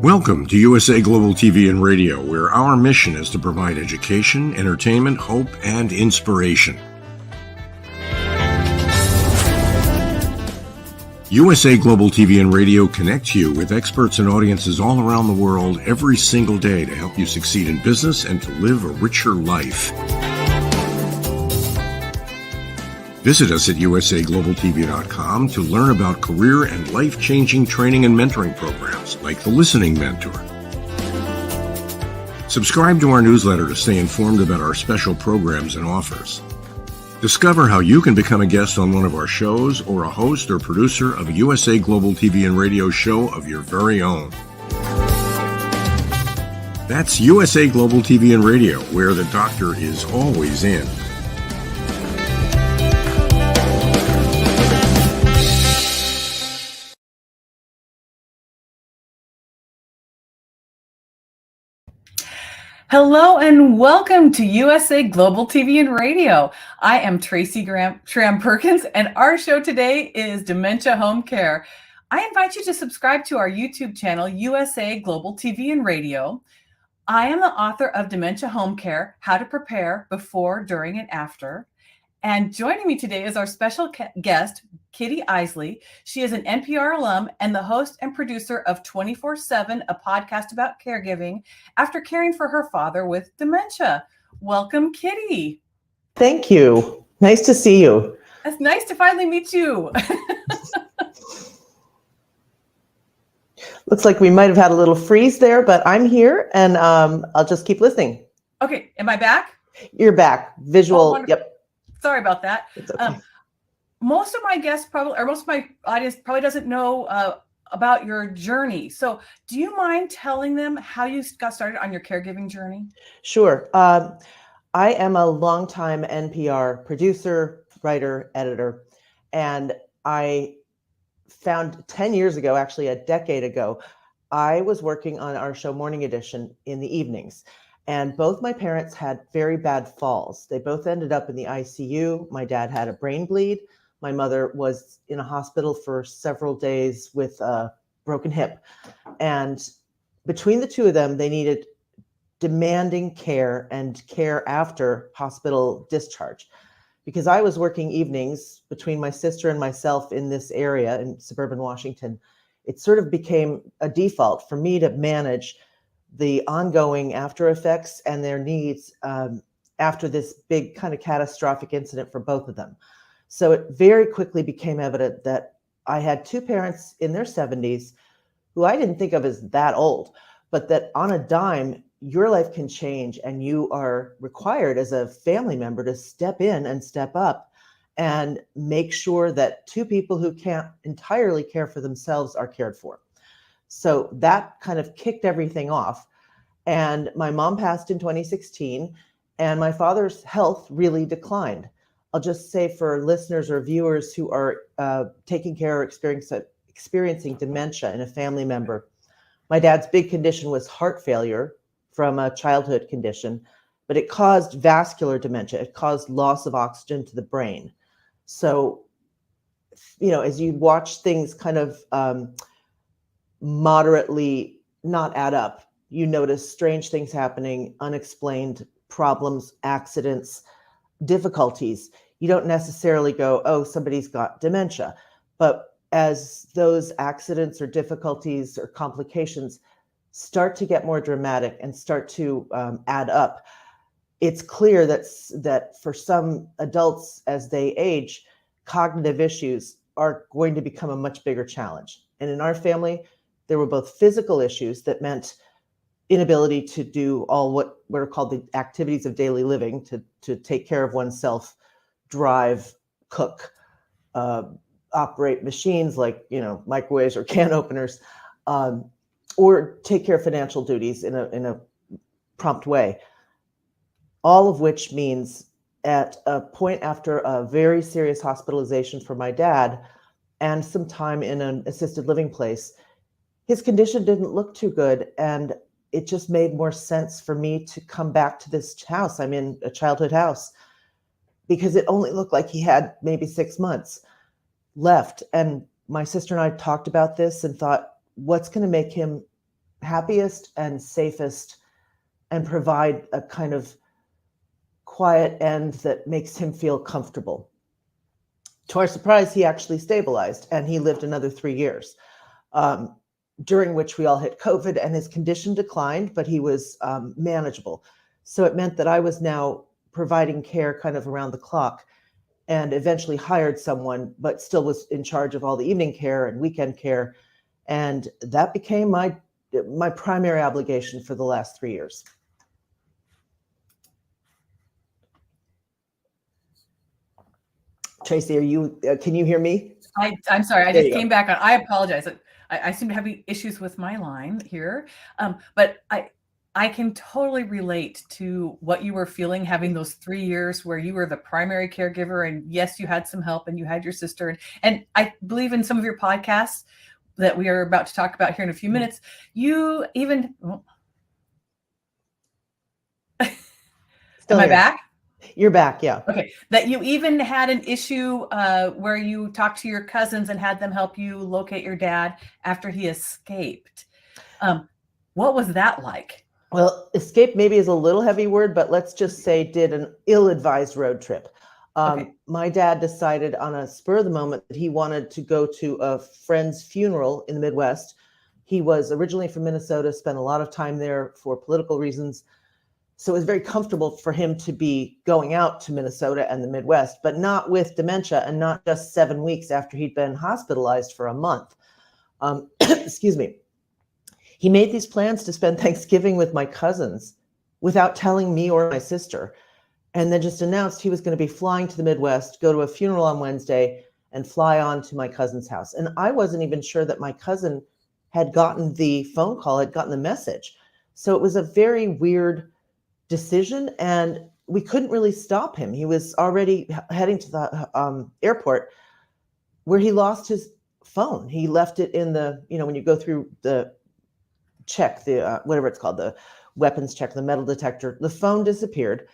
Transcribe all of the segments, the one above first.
Welcome to USA Global TV and Radio, where our mission is to provide education, entertainment, hope, and inspiration. USA Global TV and Radio connects you with experts and audiences all around the world every single day to help you succeed in business and to live a richer life. Visit us at usaglobaltv.com to learn about career and life-changing training and mentoring programs like the Listening Mentor. Subscribe to our newsletter to stay informed about our special programs and offers. Discover how you can become a guest on one of our shows or a host or producer of a USA Global TV and Radio show of your very own. That's USA Global TV and Radio, where the doctor is always in. Hello and welcome to USA Global TV and Radio. I am TRACY Perkins, and our show today is Dementia Home Care. I invite you to subscribe to our YouTube channel, USA Global TV and Radio. I am the author of Dementia Home Care, How to Prepare Before, During, and After. And joining me today is our special guest, Kitty Eisele. She is an NPR alum and the host and producer of 24/7, a podcast about caregiving after caring for her father with dementia. Welcome, Kitty. Thank you. Nice to see you. It's nice to finally meet you. Looks like we might have had a little freeze there, but I'm here and I'll just keep listening. Okay, am I back? You're back. Visual. Oh, yep. Sorry about that. It's okay. Most of my guests most of my audience probably doesn't know about your journey. So do you mind telling them how you got started on your caregiving journey? Sure. I am a longtime NPR producer, writer, editor, and I found 10 years ago, actually a decade ago, I was working on our show Morning Edition in the evenings. And both my parents had very bad falls. They both ended up in the ICU. My dad had a brain bleed. My mother was in a hospital for several days with a broken hip. And between the two of them, they needed demanding care and care after hospital discharge. Because I was working evenings between my sister and myself in this area in suburban Washington, it sort of became a default for me to manage the ongoing after effects and their needs after this big kind of catastrophic incident for both of them. So it very quickly became evident that I had two parents in their 70s who I didn't think of as that old, but that on a dime, your life can change and you are required as a family member to step in and step up and make sure that two people who can't entirely care for themselves are cared for. So that kind of kicked everything off. And my mom passed in 2016, and my father's health really declined. I'll just say for listeners or viewers who are taking care or experiencing dementia in a family member, my dad's big condition was heart failure from a childhood condition, but it caused vascular dementia. It caused loss of oxygen to the brain. So, as you watch things kind of moderately not add up, you notice strange things happening, unexplained problems, accidents, difficulties. You don't necessarily go, oh, somebody's got dementia. But as those accidents or difficulties or complications start to get more dramatic and start to add up, it's clear that for some adults as they age, cognitive issues are going to become a much bigger challenge. And in our family, there were both physical issues that meant inability to do all what are called the activities of daily living, to take care of oneself, drive, cook, operate machines like microwaves or can openers, or take care of financial duties in a prompt way. All of which means at a point after a very serious hospitalization for my dad and some time in an assisted living place, his condition didn't look too good, and it just made more sense for me to come back to this house. I'm in a childhood house because it only looked like he had maybe 6 months left. And my sister and I talked about this and thought, what's going to make him happiest and safest and provide a kind of quiet end that makes him feel comfortable. To our surprise, he actually stabilized and he lived another 3 years, during which we all hit COVID and his condition declined, but he was manageable. So it meant that I was now providing care kind of around the clock, and eventually hired someone, but still was in charge of all the evening care and weekend care. And that became my primary obligation for the last 3 years. Tracy, can you hear me? I'm sorry, I There just you came back on. I apologize. I seem to have issues with my line here, but I can totally relate to what you were feeling, having those 3 years where you were the primary caregiver, and yes, you had some help and you had your sister. And I believe in some of your podcasts that we are about to talk about here in a few minutes, you even, Still am I here. back? You're back, yeah. Okay, that you even had an issue where you talked to your cousins and had them help you locate your dad after he escaped. What was that like? Well, escape maybe is a little heavy word, but let's just say did an ill-advised road trip. Okay. My dad decided on a spur of the moment that he wanted to go to a friend's funeral in the Midwest. He was originally from Minnesota, spent a lot of time there for political reasons. So it was very comfortable for him to be going out to Minnesota and the Midwest, but not with dementia and not just 7 weeks after he'd been hospitalized for a month. Excuse me. He made these plans to spend Thanksgiving with my cousins without telling me or my sister, and then just announced he was going to be flying to the Midwest, go to a funeral on Wednesday, and fly on to my cousin's house. And I wasn't even sure that my cousin had gotten the phone call, had gotten the message. So it was a very weird decision, and we couldn't really stop him. He was already heading to the airport, where he lost his phone. He left it in the, when you go through the check, the whatever it's called, the weapons check, the metal detector, the phone disappeared.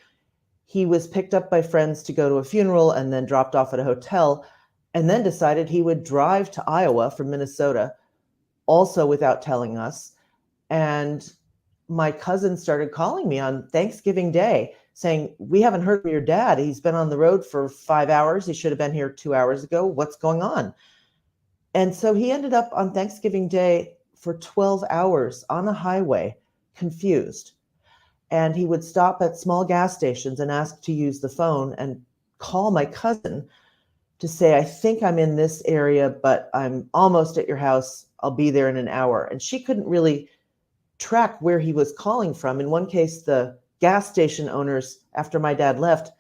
He was picked up by friends to go to a funeral and then dropped off at a hotel, and then decided he would drive to Iowa from Minnesota, also without telling us. And my cousin started calling me on Thanksgiving Day saying, "We haven't heard from your dad. He's been on the road for 5 hours. He should have been here 2 hours ago. What's going on?" And so he ended up on Thanksgiving Day for 12 hours on a highway, confused. And he would stop at small gas stations and ask to use the phone and call my cousin to say, "I think I'm in this area, but I'm almost at your house. I'll be there in an hour." And she couldn't really track where he was calling from. In one case, the gas station owners, after my dad left,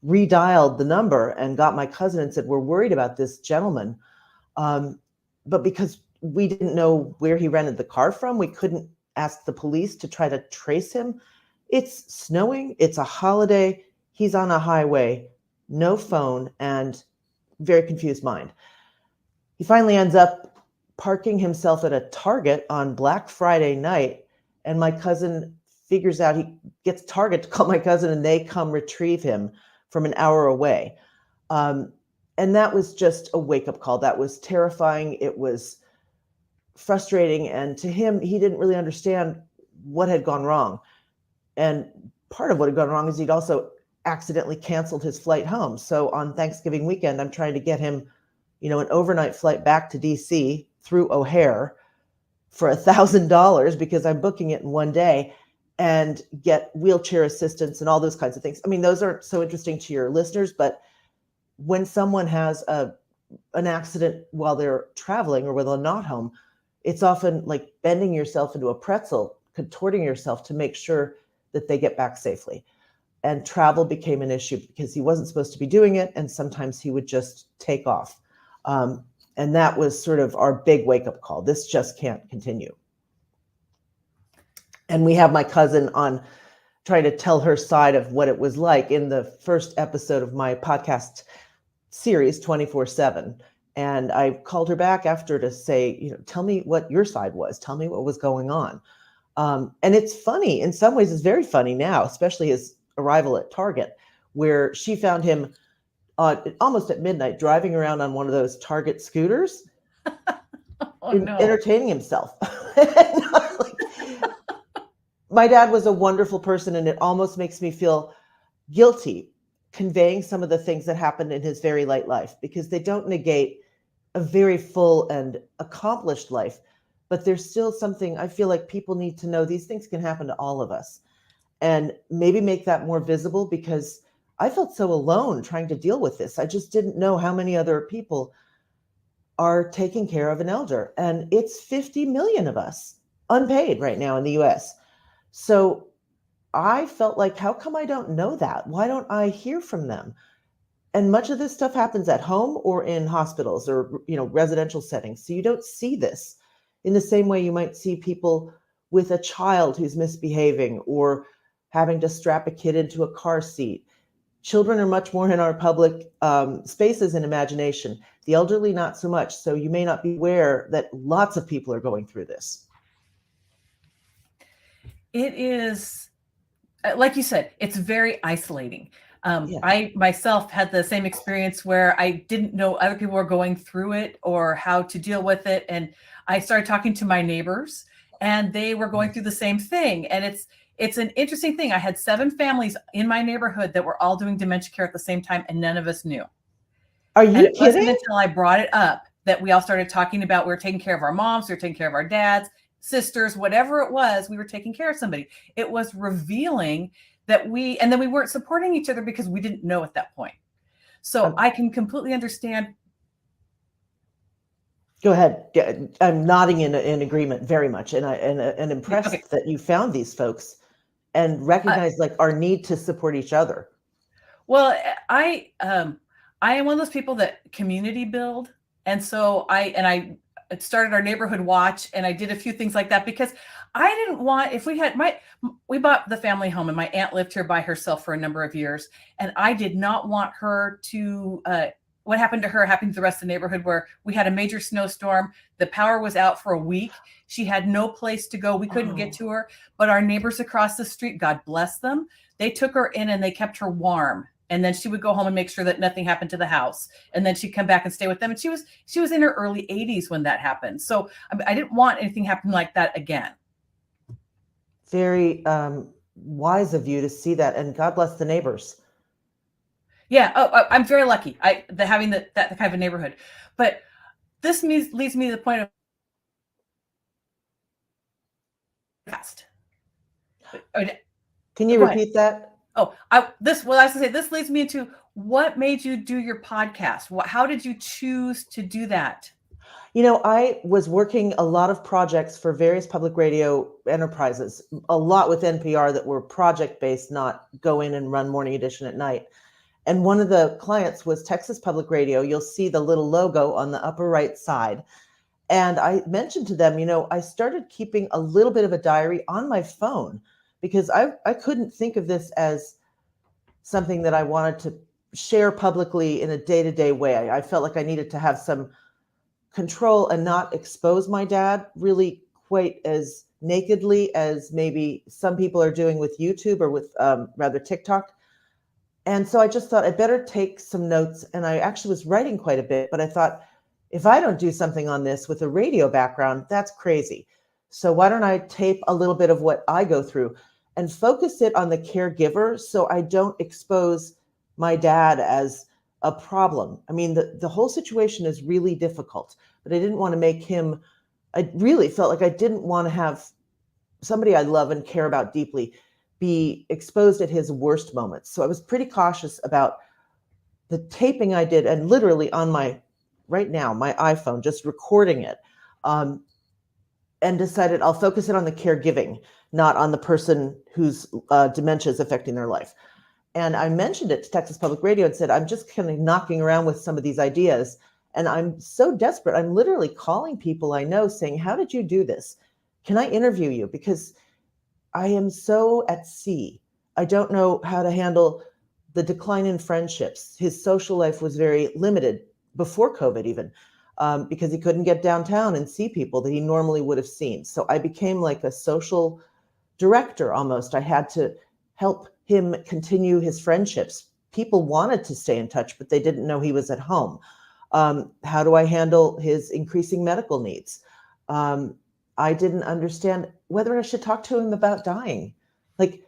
redialed the number and got my cousin and said, "We're worried about this gentleman." But because we didn't know where he rented the car from, we couldn't ask the police to try to trace him. It's snowing. It's a holiday. He's on a highway, no phone, and very confused mind. He finally ends up parking himself at a Target on Black Friday night, and my cousin figures out, he gets Target to call my cousin, and they come retrieve him from an hour away. And that was just a wake-up call. That was terrifying. It was frustrating. And to him, he didn't really understand what had gone wrong. And part of what had gone wrong is he'd also accidentally canceled his flight home. So on Thanksgiving weekend, I'm trying to get him, an overnight flight back to DC through O'Hare for $1,000 because I'm booking it in one day, and get wheelchair assistance and all those kinds of things. I mean, those aren't so interesting to your listeners, but when someone has an accident while they're traveling or when they're not home, it's often like bending yourself into a pretzel, contorting yourself to make sure that they get back safely. And travel became an issue because he wasn't supposed to be doing it, and sometimes he would just take off. And that was sort of our big wake-up call. This just can't continue. And we have my cousin on trying to tell her side of what it was like in the first episode of my podcast series, 24/7. And I called her back after to say, tell me what your side was. Tell me what was going on. And it's funny. In some ways, it's very funny now, especially his arrival at Target, where she found him almost at midnight driving around on one of those Target scooters, Oh, no. entertaining himself. Like, my dad was a wonderful person, and it almost makes me feel guilty conveying some of the things that happened in his very late life, because they don't negate a very full and accomplished life. But there's still something I feel like people need to know. These things can happen to all of us, and maybe make that more visible, because I felt so alone trying to deal with this. I just didn't know how many other people are taking care of an elder. And it's 50 million of us unpaid right now in the US. So I felt like, how come I don't know that? Why don't I hear from them? And much of this stuff happens at home or in hospitals or, residential settings. So you don't see this in the same way you might see people with a child who's misbehaving or having to strap a kid into a car seat. Children are much more in our public spaces and imagination. The elderly, not so much. So you may not be aware that lots of people are going through this. It is, like you said, it's very isolating. Yeah. I myself had the same experience where I didn't know other people were going through it or how to deal with it. And I started talking to my neighbors, and they were going through the same thing. And it's an interesting thing. I had 7 families in my neighborhood that were all doing dementia care at the same time, and none of us knew. Are you and it kidding? wasn't until I brought it up that we all started talking about we were taking care of our moms, we were taking care of our dads, sisters, whatever it was, we were taking care of somebody. It was revealing that and then we weren't supporting each other because we didn't know at that point. So I can completely understand. Go ahead. I'm nodding in agreement very much, and impressed that you found these folks and recognize our need to support each other. Well, I am one of those people that community build, and so I started our neighborhood watch, and I did a few things like that because I didn't want, if we bought the family home, and my aunt lived here by herself for a number of years, and I did not want her to, what happened to her happened to the rest of the neighborhood, where we had a major snowstorm. The power was out for a week. She had no place to go. We couldn't get to her, but our neighbors across the street, God bless them, they took her in and they kept her warm. And then she would go home and make sure that nothing happened to the house. And then she'd come back and stay with them. And she was in her early 80s when that happened. So I didn't want anything happen like that again. Very wise of you to see that, and God bless the neighbors. Yeah, I'm very lucky. Having that kind of a neighborhood. But this leads me to the point of past. Can you repeat that? This leads me into what made you do your podcast? How did you choose to do that? I was working a lot of projects for various public radio enterprises, a lot with NPR that were project-based, not go in and run morning edition at night. And one of the clients was Texas Public Radio. You'll see the little logo on the upper right side. And I mentioned to them, I started keeping a little bit of a diary on my phone because I couldn't think of this as something that I wanted to share publicly in a day-to-day way. I felt like I needed to have some control and not expose my dad really quite as nakedly as maybe some people are doing with YouTube or with rather TikTok. And so I just thought I'd better take some notes. And I actually was writing quite a bit, but I thought, if I don't do something on this with a radio background, that's crazy. So why don't I tape a little bit of what I go through and focus it on the caregiver so I don't expose my dad as a problem. I mean, the whole situation is really difficult, but I didn't want to make him, I really felt like I didn't want to have somebody I love and care about deeply be exposed at his worst moments. So I was pretty cautious about the taping I did, and literally on right now, my iPhone, just recording it, and decided I'll focus it on the caregiving, not on the person whose dementia is affecting their life. And I mentioned it to Texas Public Radio and said, I'm just kind of knocking around with some of these ideas. And I'm so desperate. I'm literally calling people I know saying, how did you do this? Can I interview you? Because I am so at sea. I don't know how to handle the decline in friendships. His social life was very limited before COVID even, because he couldn't get downtown and see people that he normally would have seen. So I became like a social director almost. I had to help him continue his friendships. People wanted to stay in touch, but they didn't know he was at home. How do I handle his increasing medical needs? I didn't understand whether I should talk to him about dying. Like,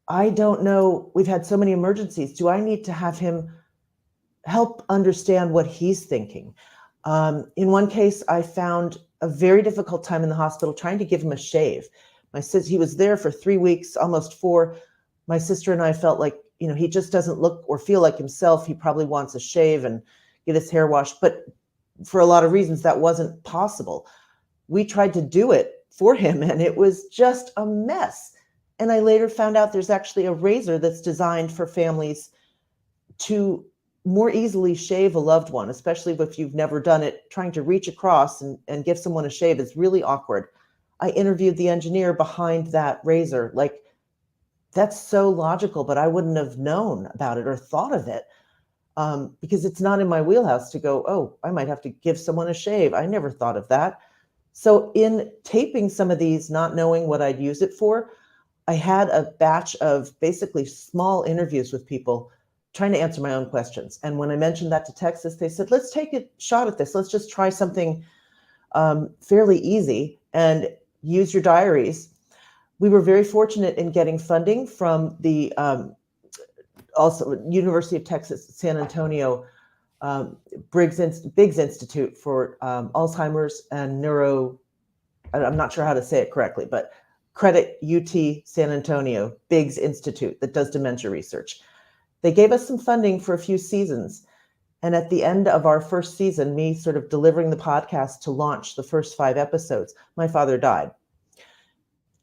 I don't know. We've had so many emergencies. Do I need to have him help understand what he's thinking? In one case, I found a very difficult time in the hospital trying to give him a shave. He was there for 3 weeks, almost 4. My sister and I felt like, he just doesn't look or feel like himself. He probably wants a shave and get his hair washed. But for a lot of reasons, that wasn't possible. We tried to do it for him, and it was just a mess. And I later found out there's actually a razor that's designed for families to more easily shave a loved one, especially if you've never done it. Trying to reach across and give someone a shave is really awkward. I interviewed the engineer behind that razor. Like, that's so logical, but I wouldn't have known about it or thought of it because it's not in my wheelhouse to go, oh, I might have to give someone a shave. I never thought of that. So in taping some of these, not knowing what I'd use it for, I had a batch of basically small interviews with people trying to answer my own questions. And when I mentioned that to Texas, they said, let's take a shot at this. Let's just try something fairly easy and use your diaries. We were very fortunate in getting funding from the also University of Texas, San Antonio, Biggs Institute for Alzheimer's and Neuro, I'm not sure how to say it correctly, but credit UT San Antonio, Biggs Institute that does dementia research. They gave us some funding for a few seasons. And at the end of our first season, me sort of delivering the podcast to launch the first 5 episodes, my father died.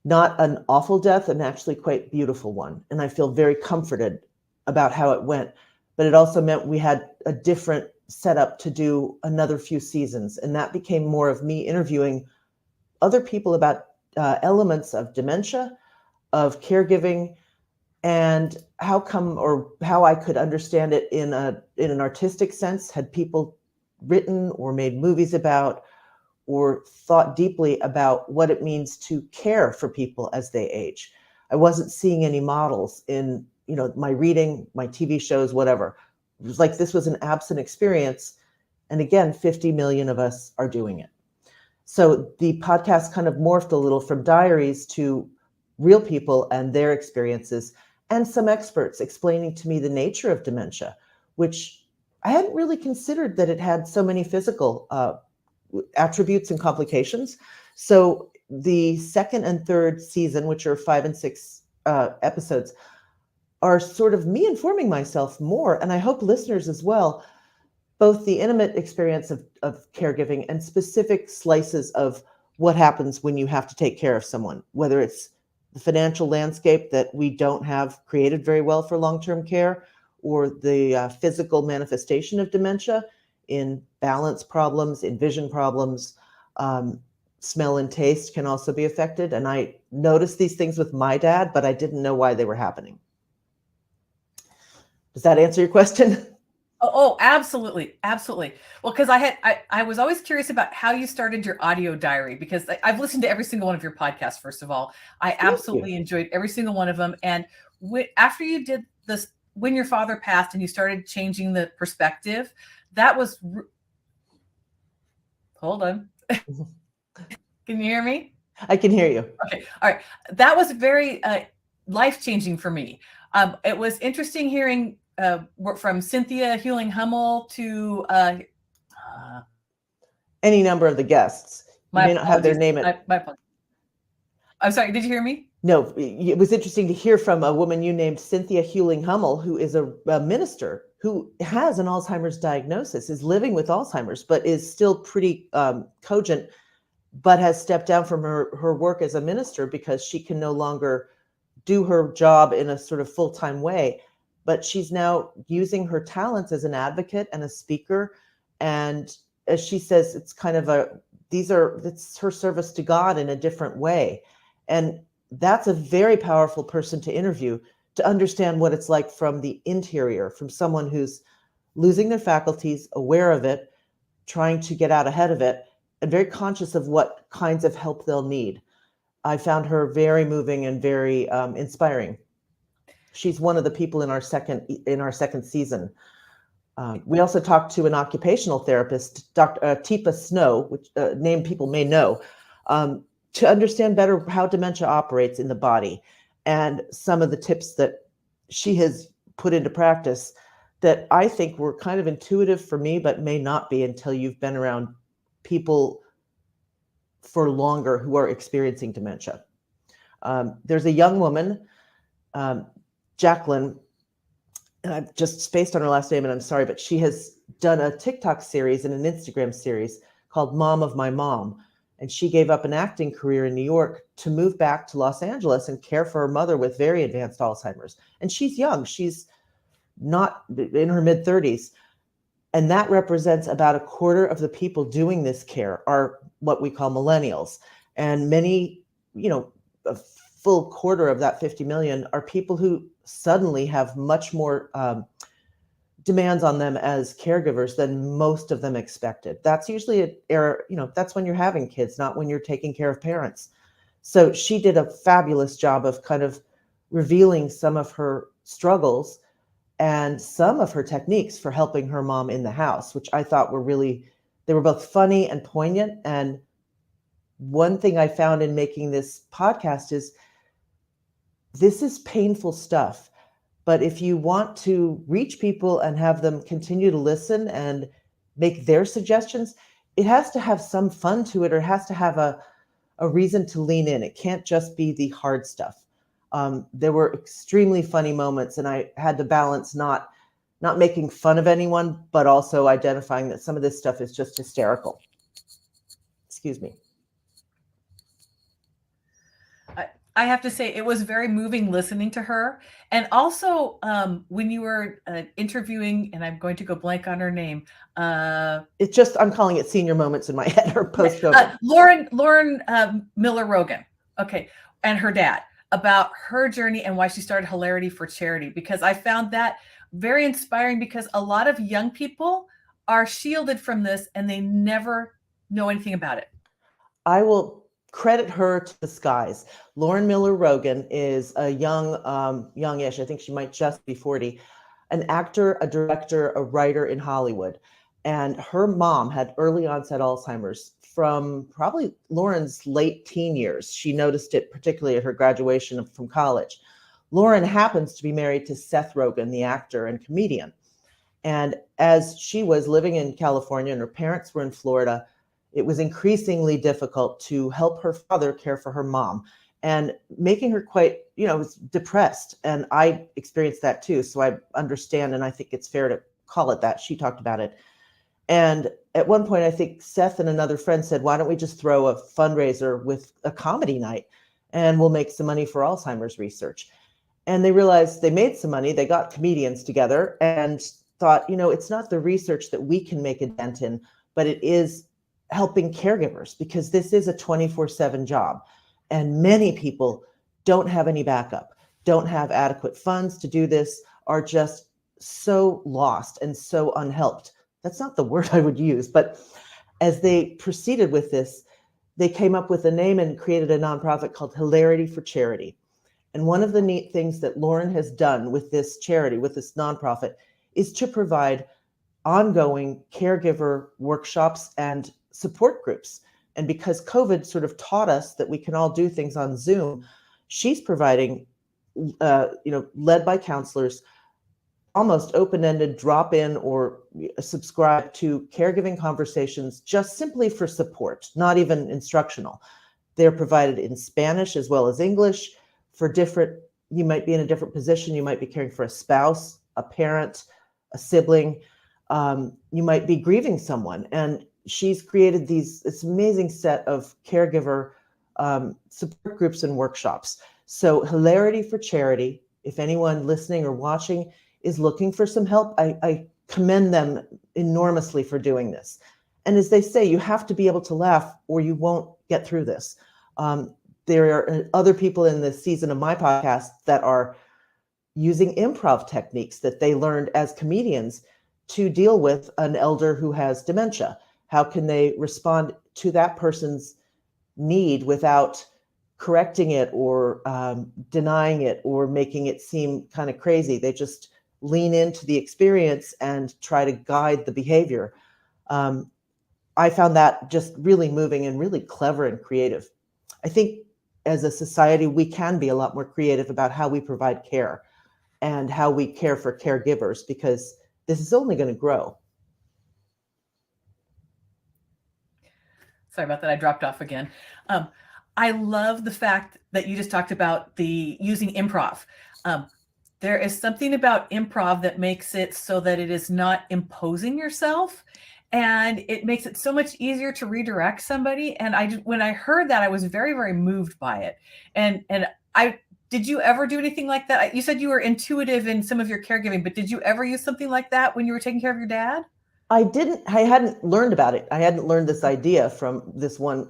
Not an awful death, and actually quite beautiful one. And I feel very comforted about how it went. But it also meant we had a different setup to do another few seasons. And that became more of me interviewing other people about elements of dementia, of caregiving, and how I could understand it in an artistic sense. Had people written or made movies about or thought deeply about what it means to care for people as they age? I wasn't seeing any models in my reading, my TV shows, whatever. It was like this was an absent experience. And again, 50 million of us are doing it. So the podcast kind of morphed a little from diaries to real people and their experiences, and some experts explaining to me the nature of dementia, which I hadn't really considered that it had so many physical attributes and complications. So the second and third season, which are 5 and 6 episodes, are sort of me informing myself more, and I hope listeners as well, both the intimate experience of caregiving and specific slices of what happens when you have to take care of someone, whether it's the financial landscape that we don't have created very well for long-term care, or the physical manifestation of dementia in balance problems, in vision problems. Smell and taste can also be affected. And I noticed these things with my dad, but I didn't know why they were happening. Does that answer your question? Oh, absolutely. Absolutely. Well, because I was always curious about how you started your audio diary, because I've listened to every single one of your podcasts, first of all. I absolutely enjoyed every single one of them. And after you did this, when your father passed and you started changing the perspective, that was, hold on. Can you hear me? I can hear you. Okay. All right. That was very life-changing for me. It was interesting hearing from Cynthia Hewling-Hummel to any number of the guests. You may not have their name. I'm sorry, did you hear me? No, it was interesting to hear from a woman you named Cynthia Hewling-Hummel, who is a minister who has an Alzheimer's diagnosis, is living with Alzheimer's, but is still pretty cogent, but has stepped down from her work as a minister because she can no longer do her job in a sort of full-time way. But she's now using her talents as an advocate and a speaker. And as she says, it's kind of it's her service to God in a different way. And that's a very powerful person to interview, to understand what it's like from the interior, from someone who's losing their faculties, aware of it, trying to get out ahead of it, and very conscious of what kinds of help they'll need. I found her very moving and very inspiring. She's one of the people in our second season. We also talked to an occupational therapist, Dr. Teepa Snow, which name people may know. to understand better how dementia operates in the body, and some of the tips that she has put into practice that I think were kind of intuitive for me, but may not be until you've been around people for longer who are experiencing dementia. There's a young woman, Jacqueline, and I've just spaced on her last name, and I'm sorry, but she has done a TikTok series and an Instagram series called Mom of My Mom. And she gave up an acting career in New York to move back to Los Angeles and care for her mother with very advanced Alzheimer's. And she's young. She's not in her mid-30s. And that represents about a quarter of the people doing this care are what we call millennials. And many, a full quarter of that 50 million are people who suddenly have much more demands on them as caregivers than most of them expected. That's usually an era, that's when you're having kids, not when you're taking care of parents. So she did a fabulous job of kind of revealing some of her struggles and some of her techniques for helping her mom in the house, which I thought they were both funny and poignant. And one thing I found in making this podcast is this is painful stuff. But if you want to reach people and have them continue to listen and make their suggestions, it has to have some fun to it, or it has to have a reason to lean in. It can't just be the hard stuff. There were extremely funny moments, and I had to balance not making fun of anyone, but also identifying that some of this stuff is just hysterical. Excuse me. I have to say, it was very moving listening to her. And also when you were interviewing, and I'm going to go blank on her name. It's just, I'm calling it senior moments in my head, or post-COVID. Lauren Miller Rogan. Okay. And her dad, about her journey and why she started Hilarity for Charity, because I found that very inspiring, because a lot of young people are shielded from this and they never know anything about it. I will credit her to the skies. Lauren Miller Rogan is a youngish, I think she might just be 40, an actor, a director, a writer in Hollywood. And her mom had early onset Alzheimer's from probably Lauren's late teen years. She noticed it particularly at her graduation from college. Lauren happens to be married to Seth Rogen, the actor and comedian. And as she was living in California and her parents were in Florida, it was increasingly difficult to help her father care for her mom, and making her quite, was depressed. And I experienced that too. So I understand, and I think it's fair to call it that. She talked about it. And at one point, I think Seth and another friend said, why don't we just throw a fundraiser with a comedy night and we'll make some money for Alzheimer's research? And they realized they made some money. They got comedians together and thought, it's not the research that we can make a dent in, but it is helping caregivers, because this is a 24/7 job. And many people don't have any backup, don't have adequate funds to do this, are just so lost and so unhelped. That's not the word I would use, but as they proceeded with this, they came up with a name and created a nonprofit called Hilarity for Charity. And one of the neat things that Lauren has done with this charity, with this nonprofit, is to provide ongoing caregiver workshops and support groups. And because COVID sort of taught us that we can all do things on Zoom, she's providing, led by counselors, almost open-ended drop-in or subscribe to caregiving conversations just simply for support, not even instructional. They're provided in Spanish as well as English for different, you might be in a different position. You might be caring for a spouse, a parent, a sibling. You might be grieving someone. And she's created this amazing set of caregiver support groups and workshops. So Hilarity for Charity, if anyone listening or watching is looking for some help, I commend them enormously for doing this. And as they say, you have to be able to laugh or you won't get through this. There are other people in this season of my podcast that are using improv techniques that they learned as comedians to deal with an elder who has dementia. How can they respond to that person's need without correcting it or denying it or making it seem kind of crazy? They just lean into the experience and try to guide the behavior. I found that just really moving and really clever and creative. I think as a society, we can be a lot more creative about how we provide care and how we care for caregivers, because this is only going to grow. Sorry about that. I dropped off again. I love the fact that you just talked about the using improv. There is something about improv that makes it so that it is not imposing yourself, and it makes it so much easier to redirect somebody. And when I heard that, I was very, very moved by it. And did you ever do anything like that? You said you were intuitive in some of your caregiving, but did you ever use something like that when you were taking care of your dad? I hadn't learned about it. I hadn't learned this idea from this one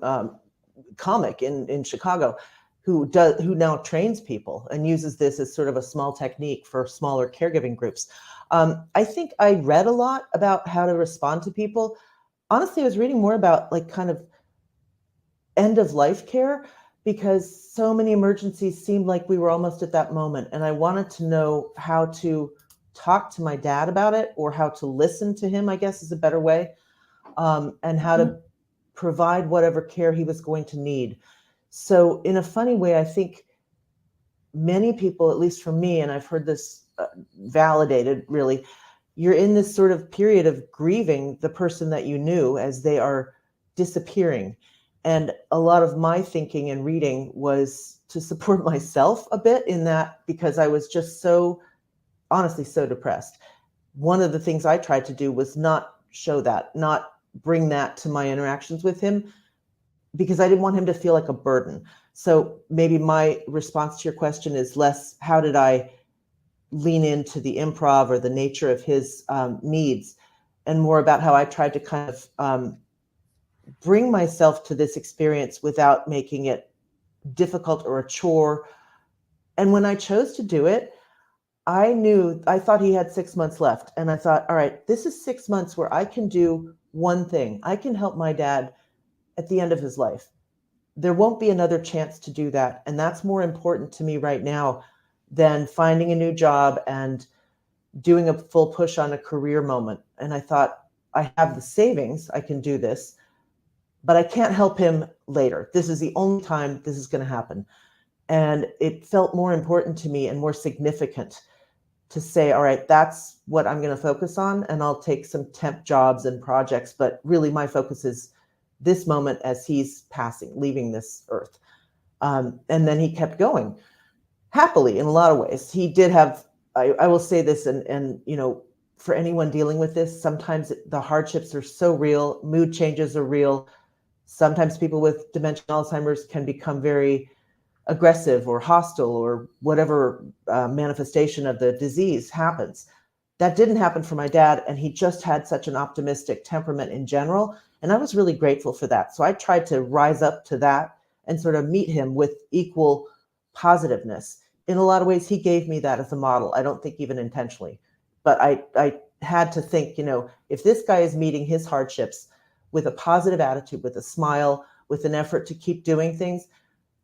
comic in Chicago who now trains people and uses this as sort of a small technique for smaller caregiving groups. I think I read a lot about how to respond to people. Honestly, I was reading more about like kind of end of life care, because so many emergencies seemed like we were almost at that moment. And I wanted to know how to talk to my dad about it, or how to listen to him, I guess is a better way, and how to provide whatever care he was going to need. So in a funny way, I think many people, at least for me, and I've heard this validated really, you're in this sort of period of grieving the person that you knew as they are disappearing. And a lot of my thinking and reading was to support myself a bit in that, because I was just honestly so depressed. One of the things I tried to do was not show that, not bring that to my interactions with him, because I didn't want him to feel like a burden. So maybe my response to your question is less how did I lean into the improv or the nature of his needs, and more about how I tried to kind of bring myself to this experience without making it difficult or a chore. And when I chose to do it, I thought he had 6 months left. And I thought, all right, this is 6 months where I can do one thing. I can help my dad at the end of his life. There won't be another chance to do that. And that's more important to me right now than finding a new job and doing a full push on a career moment. And I thought, I have the savings, I can do this, but I can't help him later. This is the only time this is going to happen. And it felt more important to me and more significant to say, all right, that's what I'm going to focus on. And I'll take some temp jobs and projects, but really my focus is this moment as he's passing, leaving this earth. And then he kept going happily in a lot of ways. He did have, I will say this, and for anyone dealing with this, sometimes the hardships are so real, mood changes are real. Sometimes people with dementia and Alzheimer's can become very aggressive or hostile, or whatever manifestation of the disease happens. That didn't happen for my dad, and he just had such an optimistic temperament in general, and I was really grateful for that. So I tried to rise up to that and sort of meet him with equal positiveness. In a lot of ways, he gave me that as a model. I don't think even intentionally, but I had to think, if this guy is meeting his hardships with a positive attitude, with a smile, with an effort to keep doing things,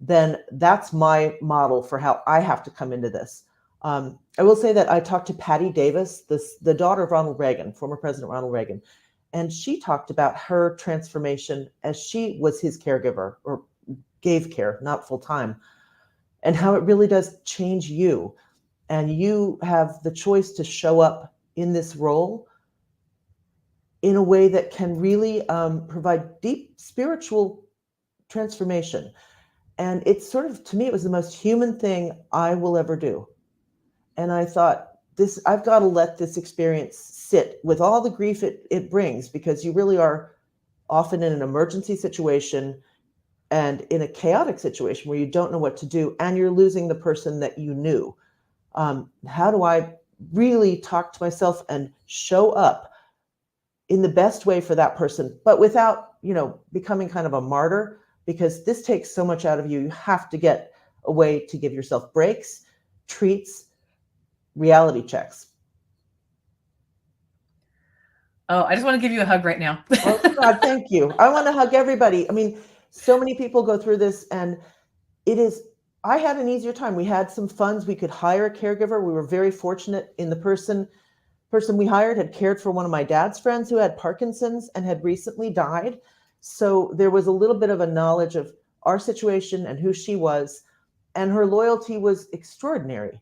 then that's my model for how I have to come into this. I will say that I talked to Patty Davis, the daughter of Ronald Reagan, former President Ronald Reagan, and she talked about her transformation as she was his caregiver, or gave care, not full time, and how it really does change you. And you have the choice to show up in this role in a way that can really provide deep spiritual transformation. And it's sort of, to me, it was the most human thing I will ever do. And I thought, I've got to let this experience sit with all the grief it brings, because you really are often in an emergency situation and in a chaotic situation where you don't know what to do, and you're losing the person that you knew. How do I really talk to myself and show up in the best way for that person, but without, becoming kind of a martyr? Because this takes so much out of you. You have to get a way to give yourself breaks, treats, reality checks. Oh, I just want to give you a hug right now. Oh, God, thank you. I want to hug everybody. I mean, so many people go through this, and I had an easier time. We had some funds. We could hire a caregiver. We were very fortunate in the person we hired had cared for one of my dad's friends who had Parkinson's and had recently died. So there was a little bit of a knowledge of our situation and who she was, and her loyalty was extraordinary.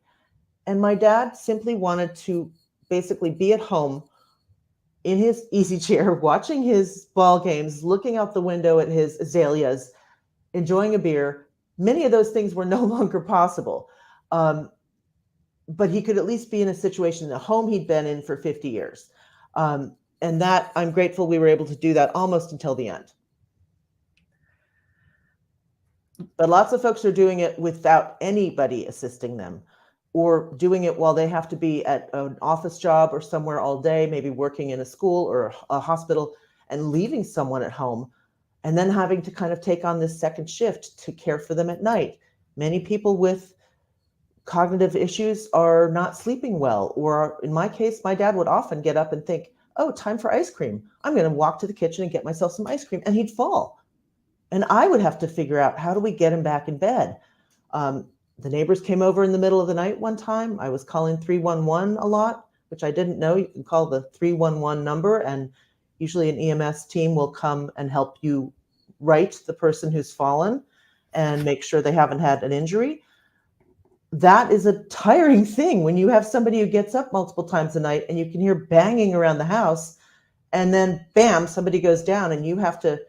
And my dad simply wanted to basically be at home in his easy chair, watching his ball games, looking out the window at his azaleas, enjoying a beer. Many of those things were no longer possible. But he could at least be in a situation, a home he'd been in for 50 years. And that, I'm grateful we were able to do that almost until the end. But lots of folks are doing it without anybody assisting them, or doing it while they have to be at an office job or somewhere all day, maybe working in a school or a hospital, and leaving someone at home, and then having to kind of take on this second shift to care for them at night. Many people with cognitive issues are not sleeping well, or in my case, my dad would often get up and think, oh, time for ice cream. I'm going to walk to the kitchen and get myself some ice cream, and he'd fall. And I would have to figure out, how do we get him back in bed? The neighbors came over in the middle of the night one time. I was calling 311 a lot, which I didn't know. You can call the 311 number, and usually an EMS team will come and help you right the person who's fallen and make sure they haven't had an injury. That is a tiring thing when you have somebody who gets up multiple times a night and you can hear banging around the house, and then bam, somebody goes down, and you have to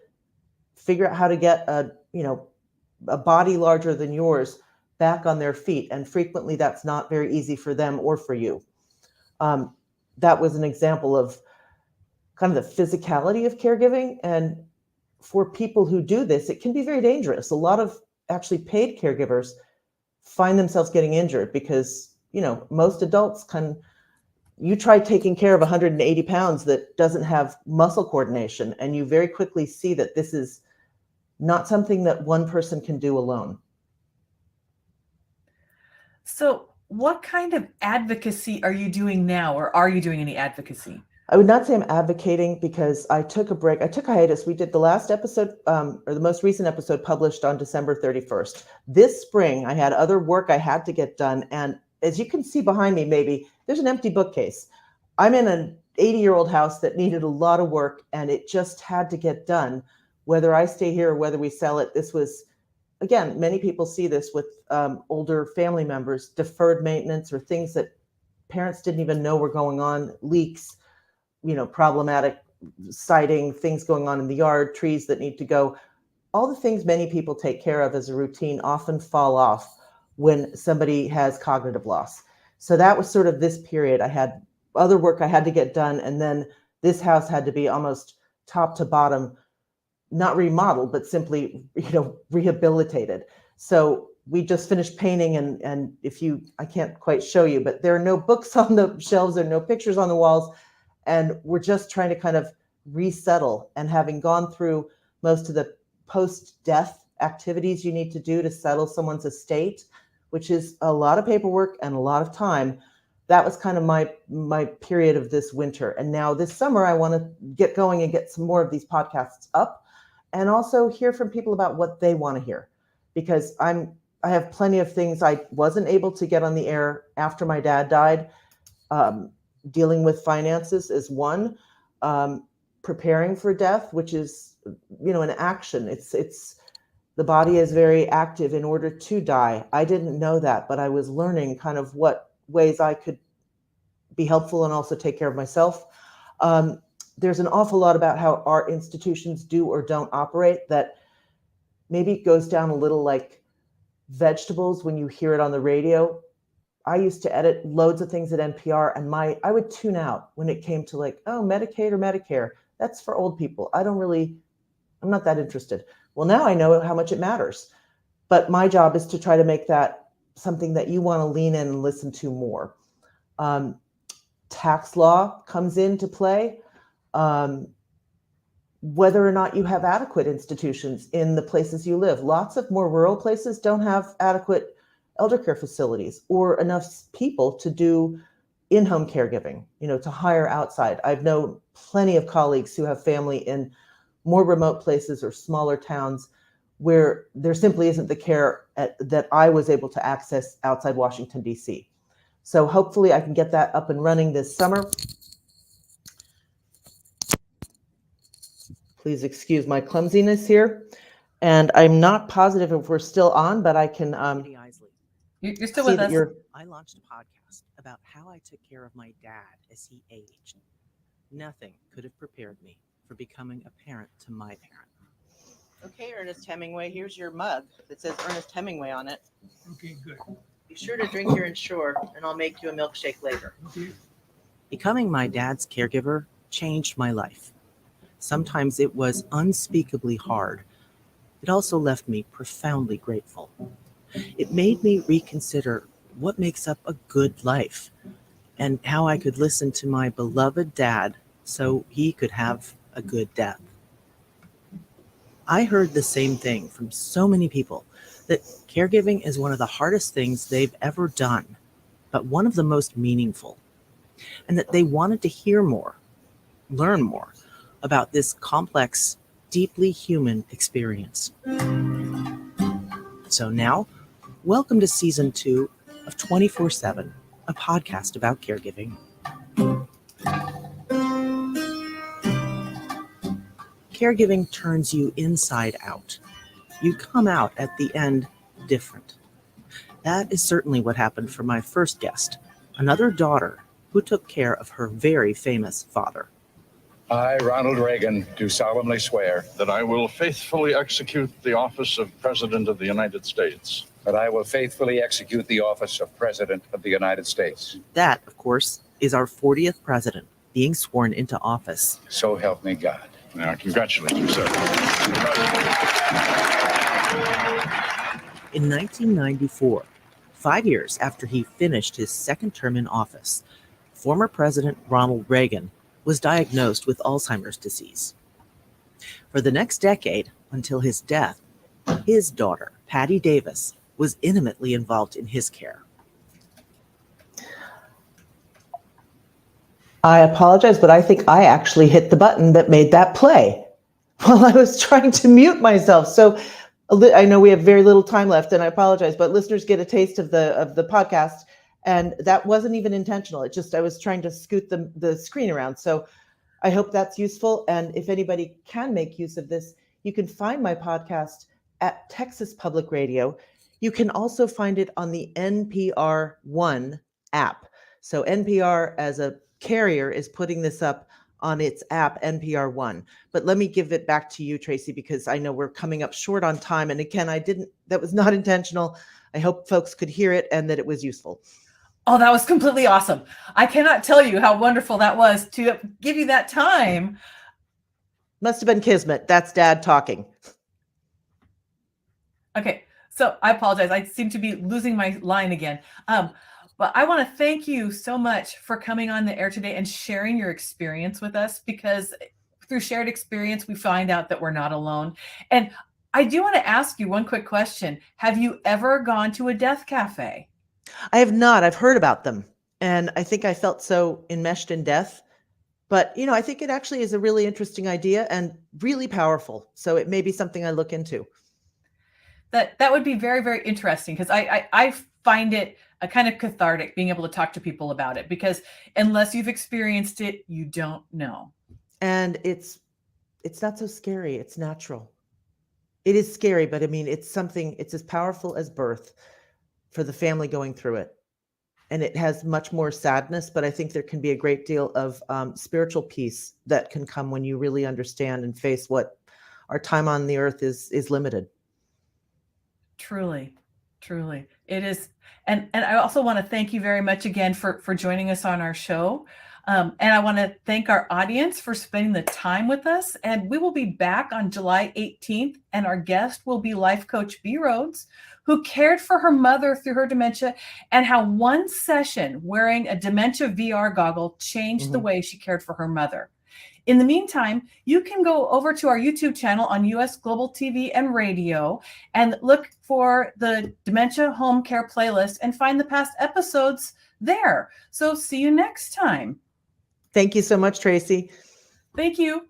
figure out how to get a body larger than yours back on their feet. And frequently that's not very easy for them or for you. That was an example of kind of the physicality of caregiving. And for people who do this, it can be very dangerous. A lot of actually paid caregivers find themselves getting injured because, most adults you try taking care of 180 pounds that doesn't have muscle coordination, and you very quickly see that this is not something that one person can do alone. So what kind of advocacy are you doing now, or are you doing any advocacy? I would not say I'm advocating, because I took a break. I took a hiatus. We did the last episode, or the most recent episode, published on December 31st. This spring, I had other work I had to get done. And as you can see behind me, maybe, there's an empty bookcase. I'm in an 80-year-old house that needed a lot of work, and it just had to get done. Whether I stay here or whether we sell it, this was, again, many people see this with older family members, deferred maintenance, or things that parents didn't even know were going on, leaks, problematic siding, things going on in the yard, trees that need to go. All the things many people take care of as a routine often fall off when somebody has cognitive loss. So that was sort of this period. I had other work I had to get done, and then this house had to be almost top to bottom, not remodeled, but simply, rehabilitated. So we just finished painting, and I can't quite show you, but there are no books on the shelves, there are no pictures on the walls. And we're just trying to kind of resettle, and having gone through most of the post-death activities you need to do to settle someone's estate, which is a lot of paperwork and a lot of time. That was kind of my period of this winter. And now this summer, I want to get going and get some more of these podcasts up, and also hear from people about what they want to hear, because I have plenty of things I wasn't able to get on the air after my dad died. Dealing with finances is one. Preparing for death, which is, an action. It's the body is very active in order to die. I didn't know that, but I was learning kind of what ways I could be helpful and also take care of myself. There's an awful lot about how our institutions do or don't operate that maybe goes down a little like vegetables when you hear it on the radio. I used to edit loads of things at NPR, and I would tune out when it came to Medicaid or Medicare. That's for old people. I'm not that interested. Well, now I know how much it matters. But my job is to try to make that something that you want to lean in and listen to more. Tax law comes into play. Whether or not you have adequate institutions in the places you live. Lots of more rural places don't have adequate elder care facilities or enough people to do in-home caregiving, to hire outside. I've known plenty of colleagues who have family in more remote places or smaller towns where there simply isn't the care that I was able to access outside Washington, D.C. So hopefully I can get that up and running this summer. Please excuse my clumsiness here. And I'm not positive if we're still on, but I can Eisele. You're still see with that us. you're. I launched a podcast about how I took care of my dad as he aged. Nothing could have prepared me for becoming a parent to my parent. Okay, Ernest Hemingway, here's your mug that says Ernest Hemingway on it. Okay, good. Be sure to drink your Ensure, and I'll make you a milkshake later. Okay. Becoming my dad's caregiver changed my life. Sometimes it was unspeakably hard. It also left me profoundly grateful. It made me reconsider what makes up a good life and how I could listen to my beloved dad so he could have a good death. I heard the same thing from so many people, that caregiving is one of the hardest things they've ever done, but one of the most meaningful, and that they wanted to hear more, learn more about this complex, deeply human experience. So now, welcome to season 2 of 24/7, a podcast about caregiving. Caregiving turns you inside out. You come out at the end different. That is certainly what happened for my first guest, another daughter who took care of her very famous father. I, Ronald Reagan, do solemnly swear that I will faithfully execute the office of President of the United States. that I will faithfully execute the office of President of the United States. That, of course, is our 40th president being sworn into office. So help me God. Now, I congratulate you, sir. In 1994, 5 years after he finished his second term in office, former President Ronald Reagan was diagnosed with Alzheimer's disease. For the next decade, until his death, his daughter, Patty Davis, was intimately involved in his care. I apologize, but I think I actually hit the button that made that play while I was trying to mute myself. So I know we have very little time left, and I apologize, but listeners get a taste of the podcast, and that wasn't even intentional. It just, I was trying to scoot the screen around. So I hope that's useful. And if anybody can make use of this, you can find my podcast at Texas Public Radio. You can also find it on the NPR One app. So NPR as a carrier is putting this up on its app, NPR One. But let me give it back to you, Tracy, because I know we're coming up short on time. And again, that was not intentional. I hope folks could hear it and that it was useful. Oh, that was completely awesome. I cannot tell you how wonderful that was to give you that time. Must have been Kismet. That's Dad talking. Okay, so I apologize. I seem to be losing my line again. But I want to thank you so much for coming on the air today and sharing your experience with us, because through shared experience, we find out that we're not alone. And I do want to ask you one quick question. Have you ever gone to a death cafe? I have not. I've heard about them. And I think I felt so enmeshed in death. But, I think it actually is a really interesting idea and really powerful. So it may be something I look into. That would be very, very interesting, because I find it a kind of cathartic being able to talk to people about it, because unless you've experienced it, you don't know. And it's not so scary. It's natural. It is scary, but it's as powerful as birth for the family going through it. And it has much more sadness, but I think there can be a great deal of spiritual peace that can come when you really understand and face what our time on the earth is limited. Truly, truly. It is. And I also want to thank you very much again for joining us on our show. And I want to thank our audience for spending the time with us. And we will be back on July 18th. And our guest will be life coach B. Rhodes, who cared for her mother through her dementia, and how one session wearing a dementia VR goggle changed the way she cared for her mother. In the meantime, you can go over to our YouTube channel on US Global TV and Radio and look for the Dementia Home Care playlist and find the past episodes there. So see you next time. Thank you so much, Tracy. Thank you.